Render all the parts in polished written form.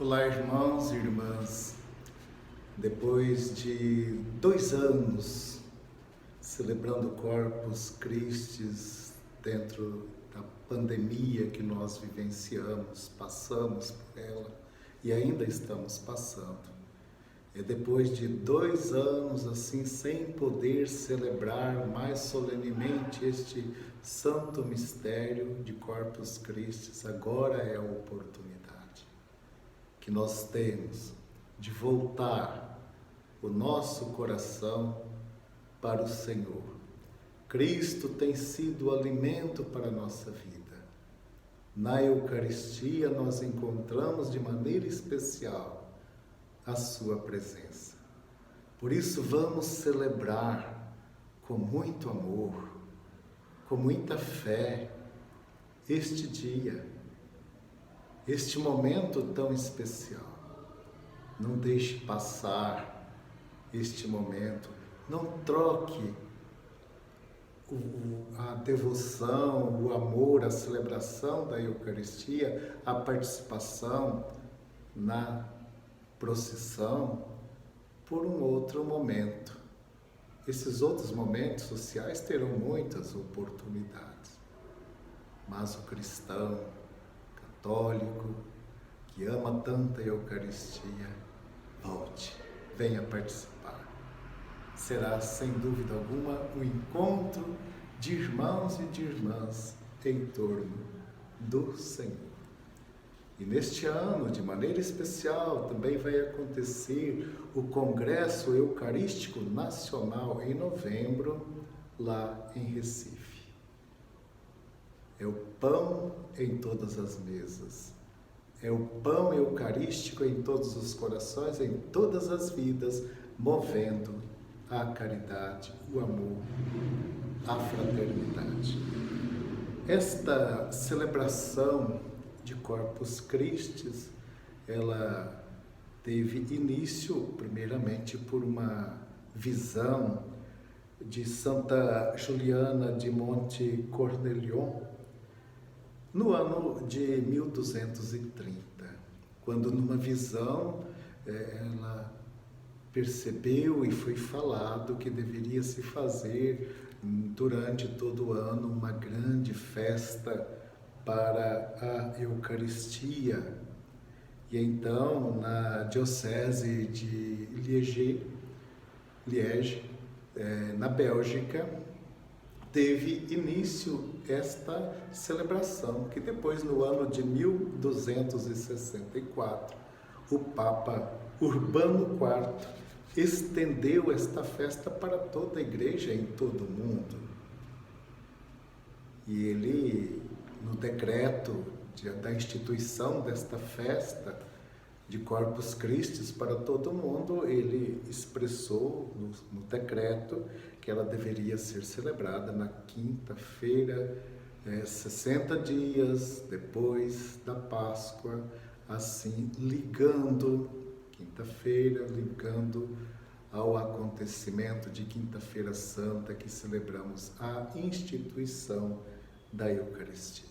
Olá, irmãos e irmãs. Depois de 2 anos celebrando o Corpus Christi dentro da pandemia que nós vivenciamos, passamos por ela e ainda estamos passando. E depois de 2 anos assim, sem poder celebrar mais solenemente este santo mistério de Corpus Christi, agora é a oportunidade que nós temos de voltar o nosso coração para o Senhor. Cristo tem sido o alimento para a nossa vida. Na Eucaristia nós encontramos de maneira especial a sua presença. Por isso vamos celebrar com muito amor, com muita fé, este dia, este momento tão especial. Não deixe passar este momento, não troque a devoção, o amor, a celebração da Eucaristia, a participação na procissão por um outro momento. Esses outros momentos sociais terão muitas oportunidades, mas o cristão católico que ama tanto a Eucaristia, volte, venha participar. Será, sem dúvida alguma, um encontro de irmãos e de irmãs em torno do Senhor. E neste ano, de maneira especial, também vai acontecer o Congresso Eucarístico Nacional em novembro, lá em Recife. É o pão em todas as mesas. É o pão eucarístico em todos os corações, em todas as vidas, movendo a caridade, o amor, a fraternidade. Esta celebração de Corpus Christi, ela teve início, primeiramente, por uma visão de Santa Juliana de Monte Cornelion, no ano de 1230, quando numa visão ela percebeu e foi falado que deveria se fazer durante todo o ano uma grande festa para a Eucaristia. E então, na diocese de Liege, na Bélgica, teve início esta celebração, que depois, no ano de 1264, o Papa Urbano IV estendeu esta festa para toda a igreja em todo o mundo. E ele, no decreto da instituição desta festa de Corpus Christi para todo mundo, ele expressou no decreto que ela deveria ser celebrada na quinta-feira, 60 dias depois da Páscoa, assim ligando, quinta-feira, ligando ao acontecimento de Quinta-feira Santa, que celebramos a instituição da Eucaristia.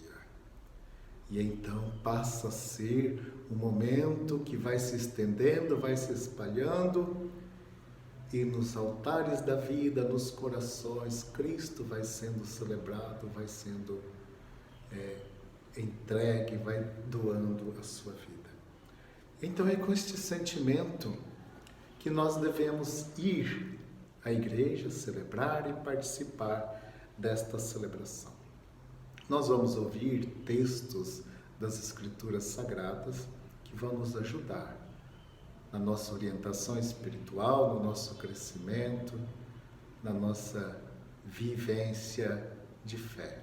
E então passa a ser um momento que vai se estendendo, vai se espalhando, e nos altares da vida, nos corações, Cristo vai sendo celebrado, vai sendo entregue, vai doando a sua vida. Então é com este sentimento que nós devemos ir à igreja, celebrar e participar desta celebração. Nós vamos ouvir textos das Escrituras Sagradas que vão nos ajudar na nossa orientação espiritual, no nosso crescimento, na nossa vivência de fé.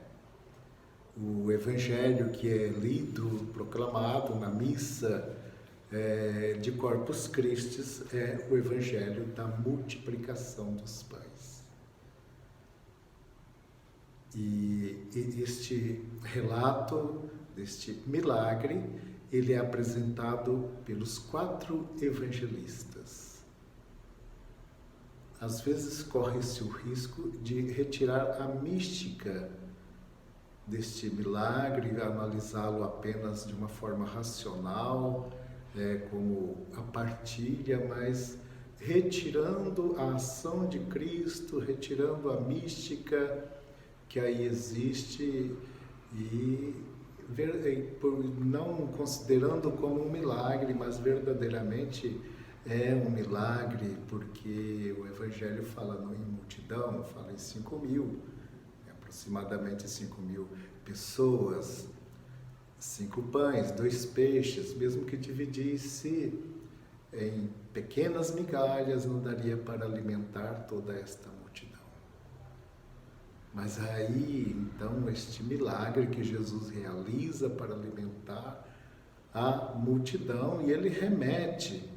O Evangelho que é lido, proclamado na missa de Corpus Christi é o Evangelho da multiplicação dos pães. E este relato deste milagre, ele é apresentado pelos 4 evangelistas. Às vezes corre-se o risco de retirar a mística deste milagre, analisá-lo apenas de uma forma racional, como a partilha, mas retirando a ação de Cristo, retirando a mística que aí existe e não considerando como um milagre, mas verdadeiramente é um milagre, porque o Evangelho fala em multidão, fala em 5.000, aproximadamente 5.000 pessoas, 5 pães, 2 peixes, mesmo que dividisse em pequenas migalhas, não daria para alimentar toda esta multidão. Mas aí, então, este milagre que Jesus realiza para alimentar a multidão, e ele remete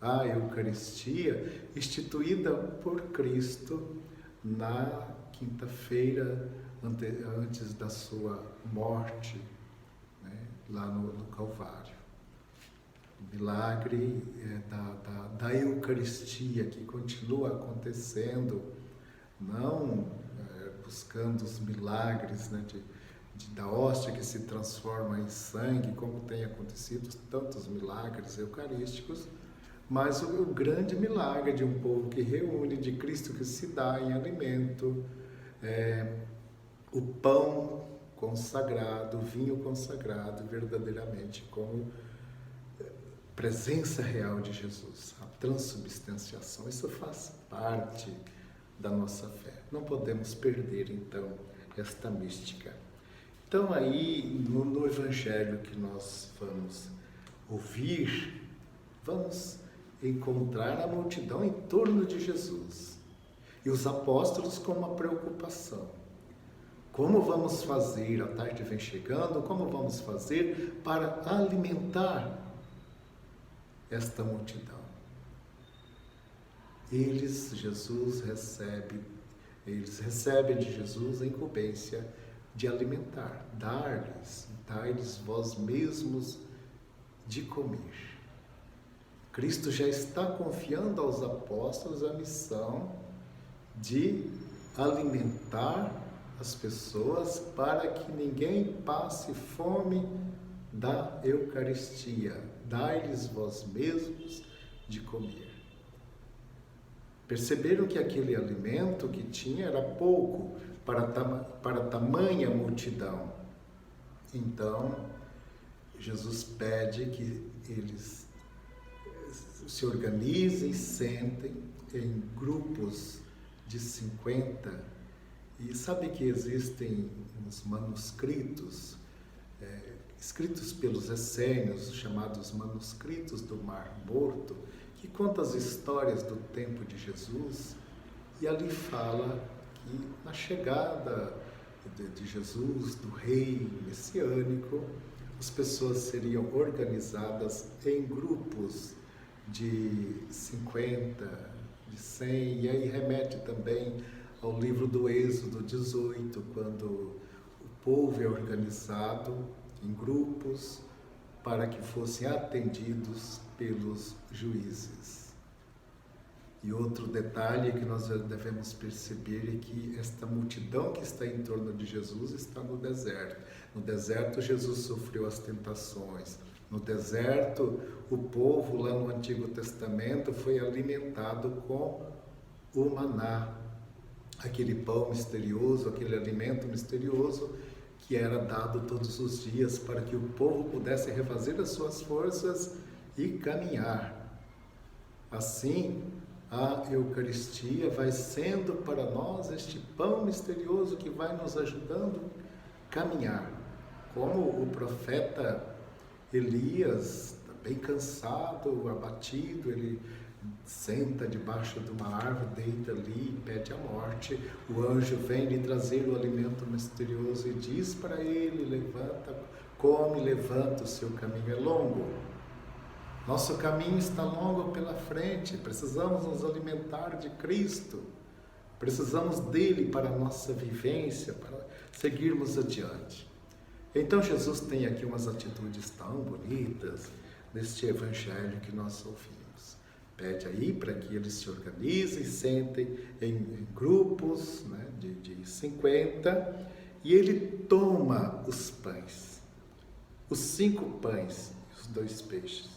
à Eucaristia instituída por Cristo na quinta-feira antes da sua morte, né, lá no Calvário. O milagre da Eucaristia que continua acontecendo, não buscando os milagres, né, da hóstia que se transforma em sangue, como tem acontecido tantos milagres eucarísticos, mas o grande milagre de um povo que reúne, de Cristo que se dá em alimento, o pão consagrado, o vinho consagrado, verdadeiramente como presença real de Jesus, a transubstanciação. Isso faz parte da nossa fé. Não podemos perder, então, esta mística. Então, aí, no Evangelho que nós vamos ouvir, vamos encontrar a multidão em torno de Jesus e os apóstolos com uma preocupação. Como vamos fazer? A tarde vem chegando, como vamos fazer para alimentar esta multidão? Eles recebem de Jesus a incumbência de alimentar, dar-lhes vós mesmos de comer. Cristo já está confiando aos apóstolos a missão de alimentar as pessoas para que ninguém passe fome da Eucaristia. Dai-lhes vós mesmos de comer. Perceberam que aquele alimento que tinha era pouco para tamanha multidão. Então, Jesus pede que eles se organizem, sentem em grupos de 50. E sabe que existem uns manuscritos, escritos pelos essênios, chamados manuscritos do Mar Morto, que contam as histórias do tempo de Jesus, e ali fala que na chegada de Jesus, do rei messiânico, as pessoas seriam organizadas em grupos de 50, de 100, e aí remete também ao livro do Êxodo 18, quando o povo é organizado em grupos para que fossem atendidos pelos juízes. E outro detalhe que nós devemos perceber é que esta multidão que está em torno de Jesus está no deserto. No deserto, Jesus sofreu as tentações. No deserto, o povo lá no Antigo Testamento foi alimentado com o maná, aquele pão misterioso, aquele alimento misterioso que era dado todos os dias para que o povo pudesse refazer as suas forças e caminhar. Assim, a Eucaristia vai sendo para nós este pão misterioso que vai nos ajudando a caminhar. Como o profeta Elias, bem cansado, abatido, ele senta debaixo de uma árvore, deita ali e pede a morte. O anjo vem lhe trazer o alimento misterioso e diz para ele: levanta, come, levanta, o seu caminho é longo. Nosso caminho está longo pela frente, precisamos nos alimentar de Cristo, precisamos dele para a nossa vivência, para seguirmos adiante. Então Jesus tem aqui umas atitudes tão bonitas neste Evangelho que nós ouvimos. Pede aí para que eles se organizem, sentem em grupos, né, de 50, e ele toma os pães, os 5 pães e os 2 peixes.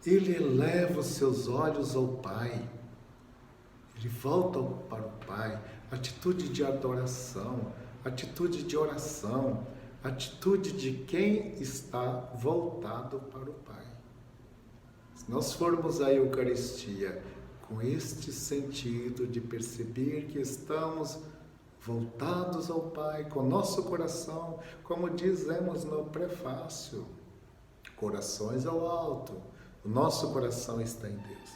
ele eleva os seus olhos ao Pai. Ele volta para o Pai. Atitude de adoração, atitude de oração, atitude de quem está voltado para o Pai. Se nós formos à Eucaristia com este sentido de perceber que estamos voltados ao Pai, com nosso coração, como dizemos no prefácio, corações ao alto, o nosso coração está em Deus.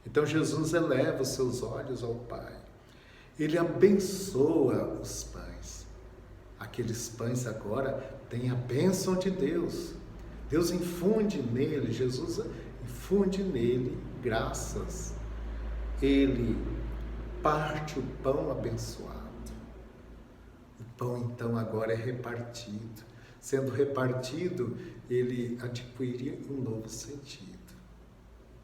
Então Jesus eleva os seus olhos ao Pai, ele abençoa os pães. Aqueles pães agora têm a bênção de Deus. Deus infunde nele, Jesus infunde nele graças. Ele parte o pão abençoado. O pão então agora é repartido. Sendo repartido, ele adquire um novo sentido.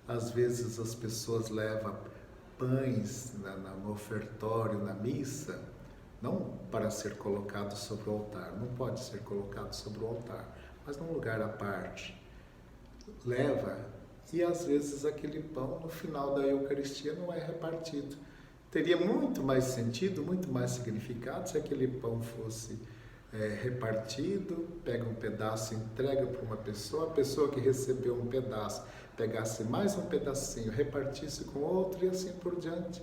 Às vezes as pessoas levam pães no ofertório, na missa, não para ser colocado sobre o altar, não pode ser colocado sobre o altar, mas num lugar à parte. Leva, e às vezes aquele pão no final da Eucaristia não é repartido. Teria muito mais sentido, muito mais significado se aquele pão fosse repartido, pega um pedaço e entrega para uma pessoa, a pessoa que recebeu um pedaço pegasse mais um pedacinho, repartisse com outro e assim por diante,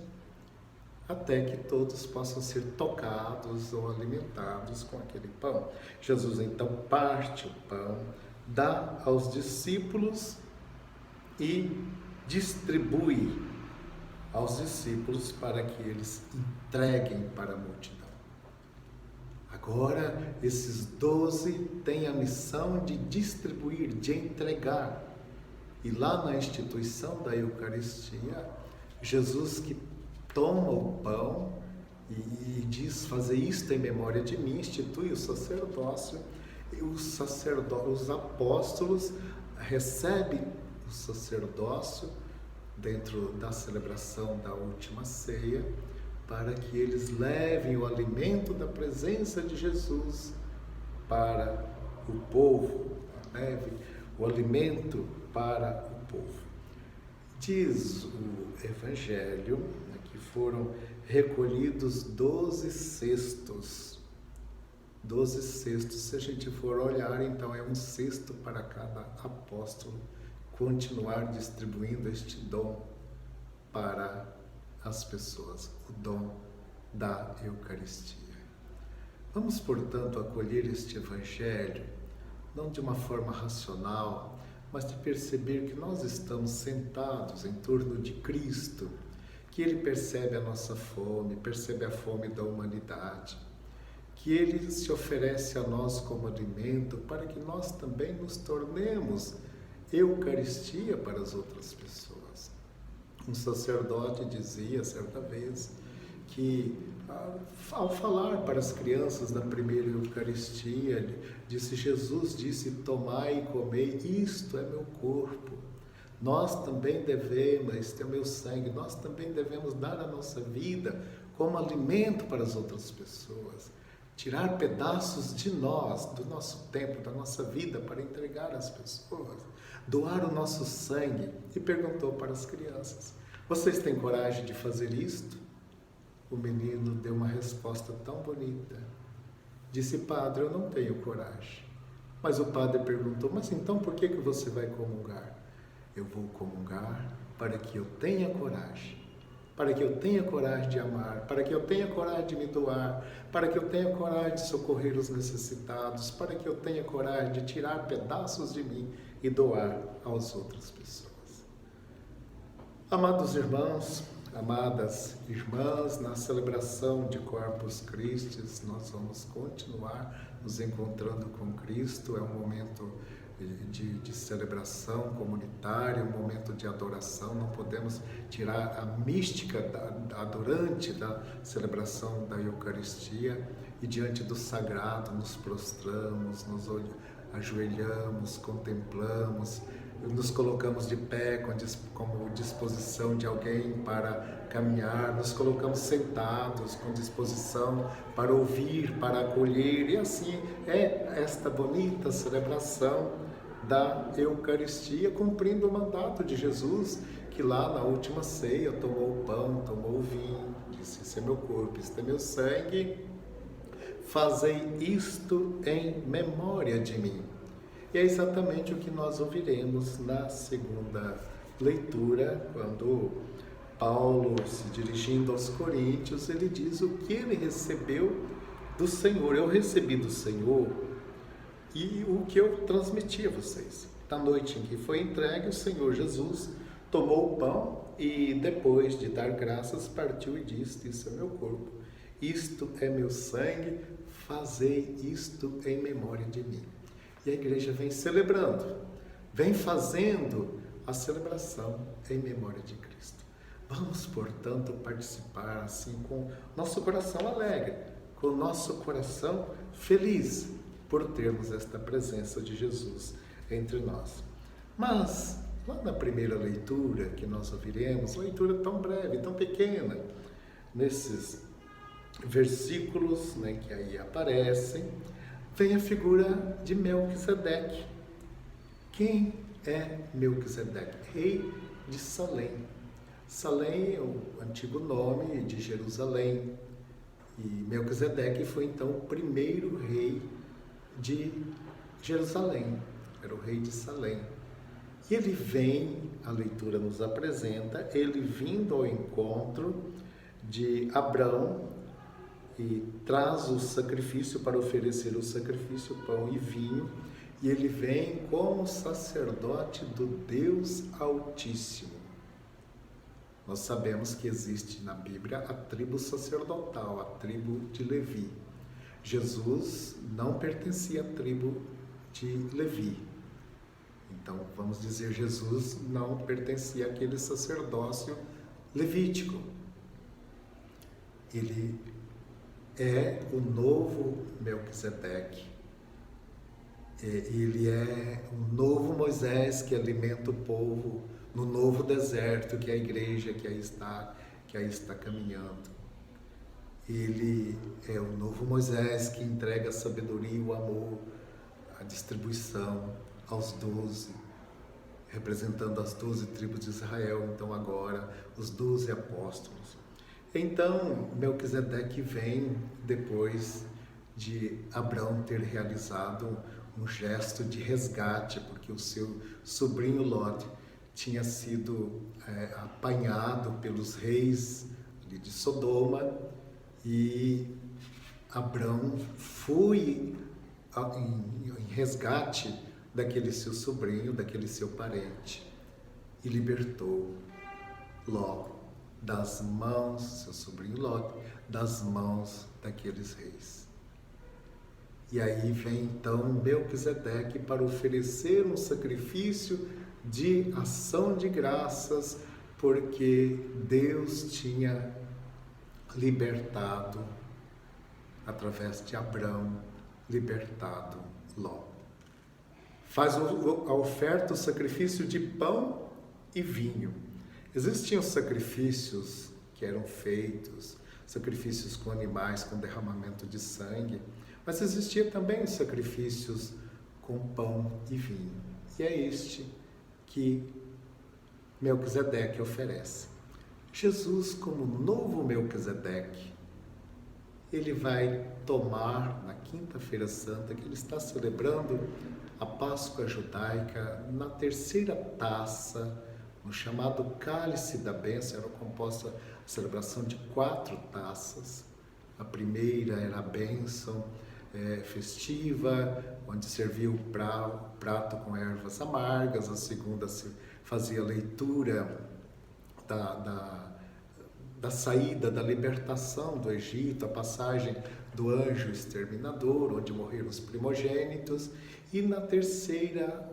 até que todos possam ser tocados ou alimentados com aquele pão. Jesus então parte o pão, dá aos discípulos e distribui aos discípulos para que eles entreguem para a multidão. Agora, esses 12 têm a missão de distribuir, de entregar. E lá na instituição da Eucaristia, Jesus que toma o pão e diz, fazer isto em memória de mim, institui o sacerdócio, e os apóstolos recebem o sacerdócio dentro da celebração da última ceia, para que eles levem o alimento da presença de Jesus para o povo, leve o alimento para o povo. Diz o Evangelho que foram recolhidos 12 cestos. 12 cestos, se a gente for olhar, então é um cesto para cada apóstolo continuar distribuindo este dom para as pessoas, o dom da Eucaristia. Vamos, portanto, acolher este Evangelho, não de uma forma racional, mas de perceber que nós estamos sentados em torno de Cristo, que Ele percebe a nossa fome, percebe a fome da humanidade, que Ele se oferece a nós como alimento para que nós também nos tornemos Eucaristia para as outras pessoas. Um sacerdote dizia certa vez que, ao falar para as crianças da primeira Eucaristia, Jesus disse: tomai e comei, isto é meu corpo. Nós também devemos, este é meu sangue, nós também devemos dar a nossa vida como alimento para as outras pessoas. Tirar pedaços de nós, do nosso tempo, da nossa vida, para entregar às pessoas. Doar o nosso sangue. E perguntou para as crianças: vocês têm coragem de fazer isto? O menino deu uma resposta tão bonita. Disse: padre, eu não tenho coragem. Mas o padre perguntou: mas então por que você vai comungar? Eu vou comungar para que eu tenha coragem. Para que eu tenha coragem de amar, para que eu tenha coragem de me doar, para que eu tenha coragem de socorrer os necessitados, para que eu tenha coragem de tirar pedaços de mim e doar às outras pessoas. Amados irmãos, amadas irmãs, na celebração de Corpus Christi, nós vamos continuar nos encontrando com Cristo. É um momento de celebração comunitária, um momento de adoração. Não podemos tirar a mística adorante da celebração da Eucaristia, e diante do sagrado nos prostramos, nos ajoelhamos, contemplamos, nos colocamos de pé como disposição de alguém para caminhar, nos colocamos sentados com disposição para ouvir, para acolher, e assim é esta bonita celebração da Eucaristia, cumprindo o mandato de Jesus, que lá na última ceia tomou o pão, tomou o vinho, disse: "Esse é meu corpo, este é meu sangue, fazei isto em memória de mim." E é exatamente o que nós ouviremos na segunda leitura, quando Paulo, se dirigindo aos Coríntios, ele diz o que ele recebeu do Senhor. Eu recebi do Senhor e o que eu transmiti a vocês. Na noite em que foi entregue, o Senhor Jesus tomou o pão e, depois de dar graças, partiu e disse: "Isso é meu corpo, isto é meu sangue, fazei isto em memória de mim." E a igreja vem celebrando, vem fazendo a celebração em memória de Cristo. Vamos, portanto, participar assim com nosso coração alegre, com nosso coração feliz por termos esta presença de Jesus entre nós. Mas, lá na primeira leitura que nós ouviremos, leitura tão breve, tão pequena, nesses versículos, que aí aparecem, vem a figura de Melquisedeque. Quem é Melquisedeque? Rei de Salém. Salém é o antigo nome de Jerusalém. E Melquisedeque foi então o primeiro rei de Jerusalém. Era o rei de Salém. E ele vem, a leitura nos apresenta, ele vindo ao encontro de Abrão e traz o sacrifício para oferecer o sacrifício, pão e vinho. E ele vem como sacerdote do Deus Altíssimo. Nós sabemos que existe na Bíblia a tribo sacerdotal, a tribo de Levi. Jesus não pertencia à tribo de Levi. Então, vamos dizer, Jesus não pertencia àquele sacerdócio levítico. Ele é o novo Melquisedeque. Ele é o novo Moisés que alimenta o povo no novo deserto, que é a igreja que aí está caminhando. Ele é o novo Moisés que entrega a sabedoria, o amor, a distribuição aos 12, representando as 12 tribos de Israel, então agora os 12 apóstolos. Então, Melquisedeque vem depois de Abrão ter realizado um gesto de resgate, porque o seu sobrinho Ló tinha sido apanhado pelos reis de Sodoma, e Abrão foi em resgate daquele seu sobrinho, daquele seu parente, e libertou Ló das mãos, seu sobrinho Ló, das mãos daqueles reis. E aí vem então Melquisedeque para oferecer um sacrifício de ação de graças, porque Deus tinha libertado, através de Abrão, libertado Ló. Faz a oferta, o sacrifício de pão e vinho. Existiam sacrifícios que eram feitos, sacrifícios com animais, com derramamento de sangue, mas existia também os sacrifícios com pão e vinho. E é este que Melquisedeque oferece. Jesus, como novo Melquisedeque, ele vai tomar na Quinta-feira Santa, que ele está celebrando a Páscoa judaica, na terceira taça, no chamado Cálice da Bênção. Era composta a celebração de 4 taças. A primeira era a bênção festiva, onde servia o prato com ervas amargas. A segunda se fazia a leitura da saída, da libertação do Egito, a passagem do anjo exterminador, onde morreram os primogênitos. E na terceira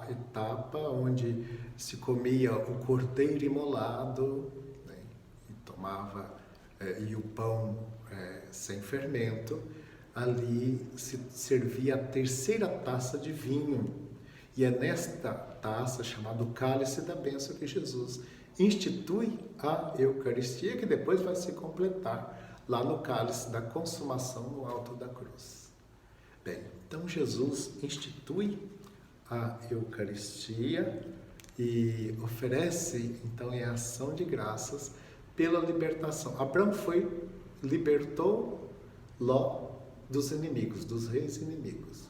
etapa, onde se comia o cordeiro imolado, e tomava e o pão sem fermento, ali se servia a terceira taça de vinho. E é nesta taça, chamada Cálice da Bênção, que Jesus institui a Eucaristia, que depois vai se completar lá no Cálice da Consumação, no alto da cruz. Bem, então Jesus institui a Eucaristia e oferece, então, em ação de graças pela libertação. Abraão libertou Ló dos inimigos, dos reis inimigos.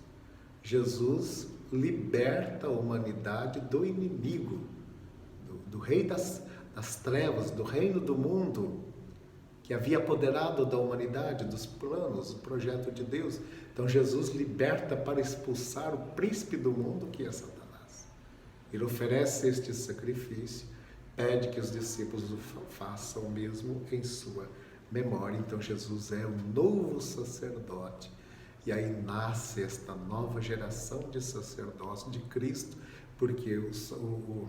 Jesus liberta a humanidade do inimigo, do rei das trevas, do reino do mundo, que havia apoderado da humanidade, dos planos, do projeto de Deus. Então Jesus liberta para expulsar o príncipe do mundo, que é Satanás. Ele oferece este sacrifício, pede que os discípulos o façam o mesmo em sua memória. Então Jesus é um novo sacerdote. E aí nasce esta nova geração de sacerdócio de Cristo, porque o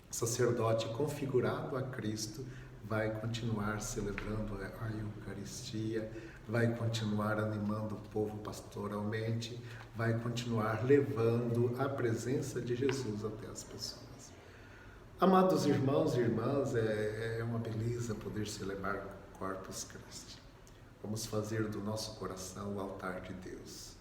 sacerdote configurado a Cristo vai continuar celebrando a Eucaristia, vai continuar animando o povo pastoralmente, vai continuar levando a presença de Jesus até as pessoas. Amados irmãos e irmãs, é uma beleza poder celebrar Corpus Christi. Vamos fazer do nosso coração o altar de Deus.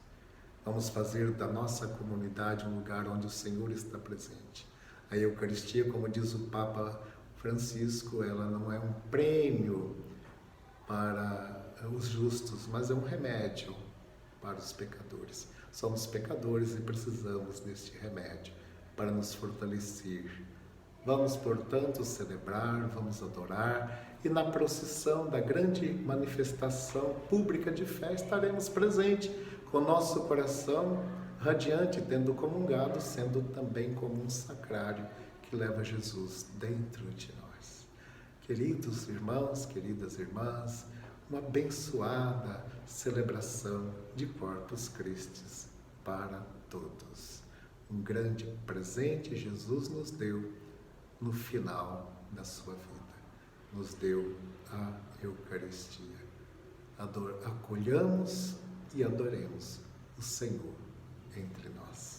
Vamos fazer da nossa comunidade um lugar onde o Senhor está presente. A Eucaristia, como diz o Papa Francisco, ela não é um prêmio para os justos, mas é um remédio para os pecadores. Somos pecadores e precisamos deste remédio para nos fortalecer. Vamos, portanto, celebrar, vamos adorar, e na procissão da grande manifestação pública de fé estaremos presentes com nosso coração radiante, tendo comungado, sendo também como um sacrário que leva Jesus dentro de nós. Queridos irmãos, queridas irmãs, uma abençoada celebração de Corpus Christi para todos. Um grande presente Jesus nos deu no final da sua vida. Nos deu a Eucaristia. Acolhamos e adoremos o Senhor entre nós.